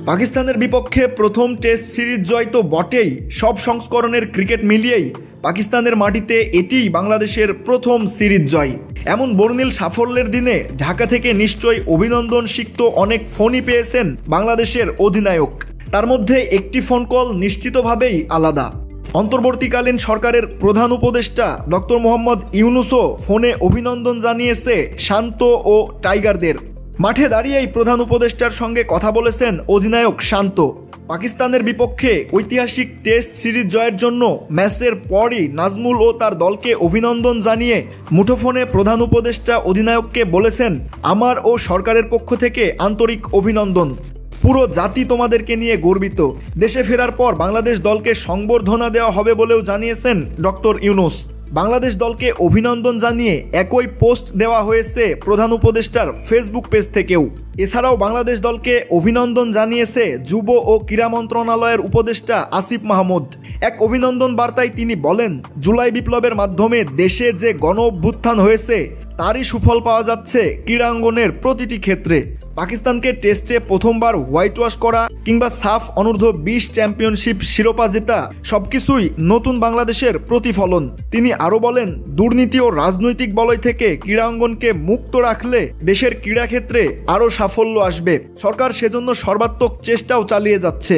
পাকিস্তানের বিপক্ষে প্রথম টেস্ট সিরিজ জয় তো বটেই, সব সংস্করণের ক্রিকেট মিলিয়েই পাকিস্তানের মাটিতে এটিই বাংলাদেশের প্রথম সিরিজ জয়। এমন বর্ণিল সাফল্যের দিনে ঢাকা থেকে নিশ্চয়ই অভিনন্দন সিক্ত অনেক ফোনই পেয়েছেন বাংলাদেশের অধিনায়ক। তার মধ্যে একটি ফোন কল নিশ্চিতভাবেই আলাদা। অন্তর্বর্তীকালীন সরকারের প্রধান উপদেষ্টা ডক্টর মোহাম্মদ ইউনূসও ফোনে অভিনন্দন জানিয়েছে শান্ত ও টাইগারদের। মাঠে দাঁড়িয়েই প্রধান উপদেষ্টার সঙ্গে কথা বলেছেন অধিনায়ক শান্ত। পাকিস্তানের বিপক্ষে ঐতিহাসিক টেস্ট সিরিজ জয়ের জন্য ম্যাচের পরই নাজমুল ও তার দলকে অভিনন্দন জানিয়ে মুঠোফোনে প্রধান উপদেষ্টা অধিনায়ককে বলেছেন, আমার ও সরকারের পক্ষ থেকে আন্তরিক অভিনন্দন। পুরো জাতি তোমাদেরকে নিয়ে গর্বিত। দেশে ফেরার পর বাংলাদেশ দলকে সংবর্ধনা দেওয়া হবে বলেও জানিয়েছেন ডক্টর ইউনূস। বাংলাদেশ দলকে অভিনন্দন জানিয়ে একই পোস্ট দেওয়া হয়েছে প্রধান উপদেষ্টার ফেসবুক পেজ থেকেও। এছাড়াও বাংলাদেশ দলকে অভিনন্দন জানিয়েছে যুব ও ক্রীড়া মন্ত্রণালয়ের উপদেষ্টা আসিফ মাহমুদ। এক অভিনন্দন বার্তায় তিনি বলেন, জুলাই বিপ্লবের মাধ্যমে দেশে যে গণ অভ্যুত্থান হয়েছে তারই সুফল পাওয়া যাচ্ছে ক্রীড়াঙ্গনের প্রতিটি ক্ষেত্রে। পাকিস্তানকে টেস্টে প্রথমবার হোয়াইট ওয়াশ করা কিংবা সাফ অনূর্ধ্ব 20 চ্যাম্পিয়নশিপ শিরোপা জেতা সবকিছুই নতুন বাংলাদেশের প্রতিফলন। তিনি আরও বলেন, দুর্নীতি ও রাজনৈতিক বলয় থেকে ক্রীড়াঙ্গনকে মুক্ত রাখলে দেশের ক্রীড়াক্ষেত্রে আরও সাফল্য আসবে। সরকার সেজন্য সর্বাত্মক চেষ্টাও চালিয়ে যাচ্ছে।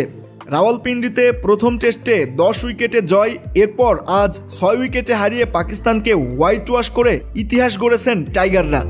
রাওয়ালপিন্ডিতে প্রথম টেস্টে 10 উইকেটে জয়, এরপর আজ 6 উইকেটে হারিয়ে পাকিস্তানকে হোয়াইট ওয়াশ করে ইতিহাস গড়েছেন টাইগাররা।